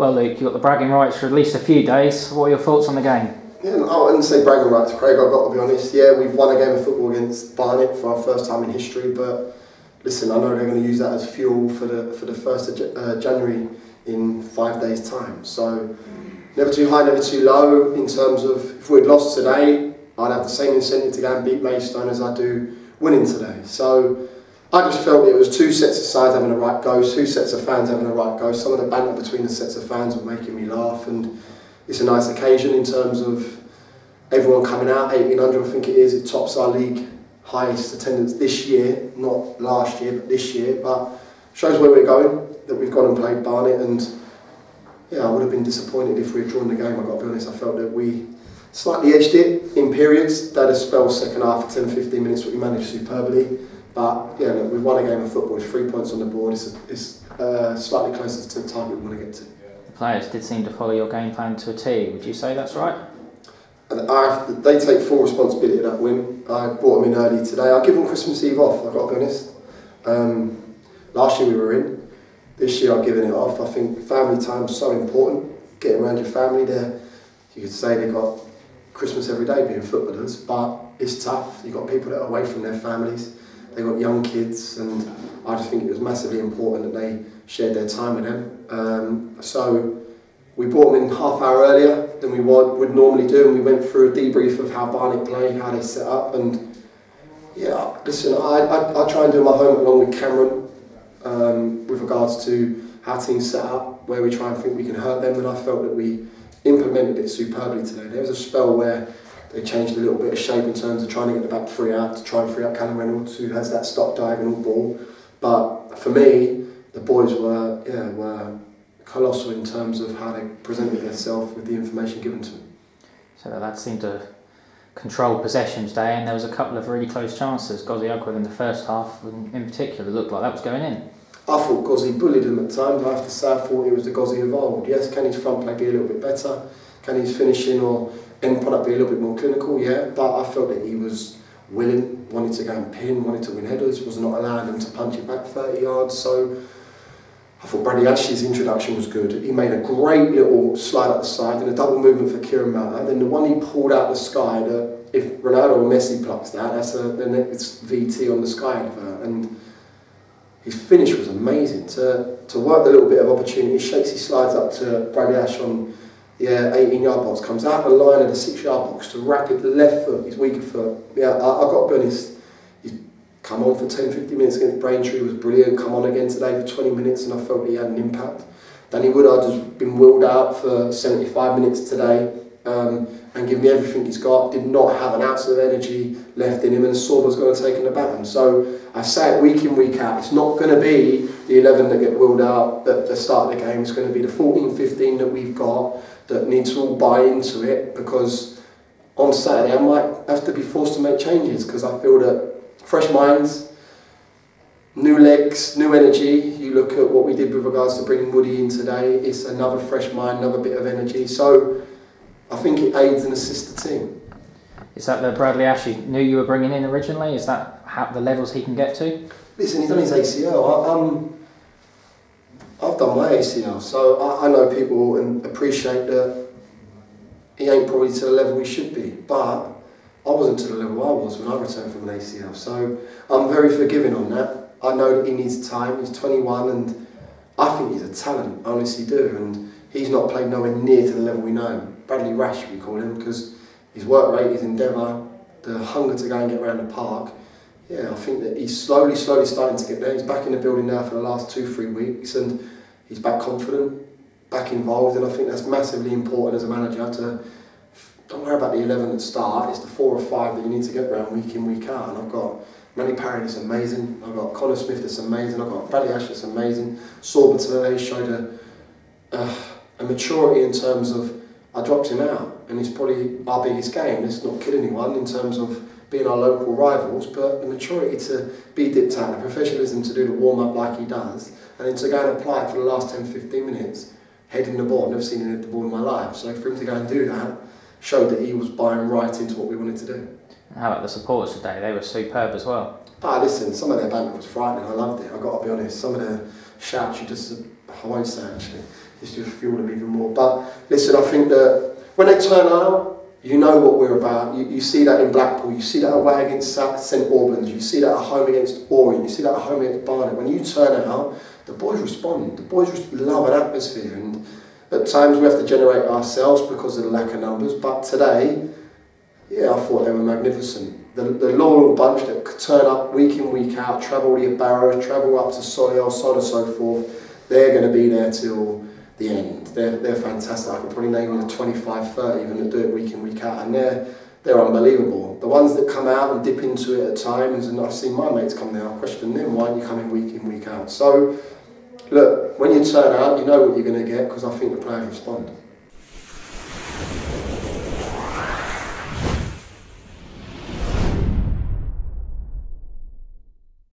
Well, Luke, you've got the bragging rights for at least a few days. What are your thoughts on the game? Yeah, I wouldn't say bragging rights, Craig, I've got to be honest. Yeah, we've won a game of football against Barnet for our first time in history, but listen, I know they're going to use that as fuel for the 1st of January in 5 days' time. So, never too high, never too low in terms of if we'd lost today, I'd have the same incentive to go and beat Maidstone as I do winning today. So, I just felt it was two sets of sides having a right go, two sets of fans having a right go. Some of the banter between the sets of fans were making me laugh, and it's a nice occasion in terms of everyone coming out. 1,800, I think it is. It tops our league highest attendance this year, not last year, but this year. But shows where we're going, that we've gone and played Barnet, and yeah, I would have been disappointed if we had drawn the game. I've got to be honest, I felt that we slightly edged it in periods. They had a spell second half for 10-15 minutes, but we managed superbly. But yeah, look, we've won a game of football with 3 points on the board. It's slightly closer to the target we want to get to. The players did seem to follow your game plan to a T. Would you say that's right? They take full responsibility of that win. I brought them in early today. I give them Christmas Eve off, I've got to be honest. Last year we were in. This year I've given it off. I think family time is so important. Getting around your family there. You could say they've got Christmas every day being footballers, but it's tough. You've got people that are away from their families. They've got young kids, and I just think it was massively important that they shared their time with them. So we brought them in half hour earlier than we would normally do, and we went through a debrief of how Barnet play, how they set up, and yeah, listen, I try and do my homework along with Cameron with regards to how teams set up, where we try and think we can hurt them, and I felt that we implemented it superbly today. There was a spell where they changed a little bit of shape in terms of trying to get the back three out, to try and free up Callum Reynolds, who has that stop diagonal ball. But for me, the boys were colossal in terms of how they presented themselves with the information given to them. So that seemed to control possession today, and there was a couple of really close chances. Gozzy Ugwell in the first half, in particular, looked like that was going in. I thought Gozzy bullied him at times. I have to say, I thought he was the Gozzy of old. Yes, can his front play be a little bit better? Can his finishing or end product be a little bit more clinical? Yeah, but I felt that he was willing, wanted to go and pin, wanted to win headers, was not allowing them to punch it back 30 yards. So I thought Bradley Ash's introduction was good. He made a great little slide up the side and a double movement for Kieran Mount. Then the one he pulled out the sky, that if Ronaldo or Messi plucks that, then it's VT on the Sky advert. And his finish was amazing. To work the little bit of opportunity, shakes his slides up to Bradley Ash on the 18-yard box, comes out the line of the 6-yard box to rapid left foot, his weaker foot. Yeah, I've got to be honest, he's come on for 10-15 minutes against Braintree, was brilliant, come on again today for 20 minutes and I felt he had an impact. Danny Woodard has been wheeled out for 75 minutes today and given me everything he's got, did not have an ounce of energy left in him, and Sorba's going to take in the baton. So I say it week in, week out, it's not going to be the 11 that get wheeled out at the start of the game, it's going to be the 14-15 that we've got that need to all buy into it, because on Saturday I might have to be forced to make changes, because I feel that fresh minds, new legs, new energy. You look at what we did with regards to bringing Woody in today, it's another fresh mind, another bit of energy. So I think it aids and assists the team. Is that the Bradley Ash you knew you were bringing in originally? Is that the levels he can get to? Listen, he's done his ACL. I've done my ACL, so I know people and appreciate that he ain't probably to the level he should be, but I wasn't to the level I was when I returned from an ACL, so I'm very forgiving on that. I know that he needs time, he's 21 and I think he's a talent, I honestly do, and he's not played nowhere near to the level we know him. Bradley Rash we call him, because his work rate, his endeavour, the hunger to go and get around the park. Yeah, I think that he's slowly starting to get there. He's back in the building now for the last 2-3 weeks and he's back confident, back involved, and I think that's massively important as a manager to don't worry about the 11 at start, it's the 4 or 5 that you need to get around week in, week out. And I've got Manny Parry that's amazing, I've got Connor Smith that's amazing, I've got Bradley Ash that's amazing, Sorba today showed a maturity in terms of, I dropped him out and it's probably our biggest game. Let's not kid anyone in terms of being our local rivals, but the maturity to be dipped out, the professionalism to do the warm-up like he does, and then to go and apply it for the last 10-15 minutes, heading the ball. I've never seen him hit the ball in my life, so for him to go and do that showed that he was buying right into what we wanted to do. How about the supporters today? They were superb as well. Listen, some of their banter was frightening, I loved it, I've got to be honest. Some of the shouts, I won't say actually, it's just fueled them even more. But listen, I think that when they turn out, you know what we're about. You see that in Blackpool, you see that away against St Albans, you see that at home against Orient, you see that at home against Barnet. When you turn out, the boys respond. The boys just love an atmosphere, and at times we have to generate ourselves because of the lack of numbers. But today, yeah, I thought they were magnificent. The loyal bunch that could turn up week in, week out, travel to your Barrows, travel up to Solihull, so on and so forth. They're going to be there till the end. They're fantastic. I could probably name you the 25, 30 even that do it week in, week out, and they're unbelievable. The ones that come out and dip into it at times, and I've seen my mates come there, I question them, why aren't you coming week in, week out? So, look, when you turn out, you know what you're going to get, because I think the players respond.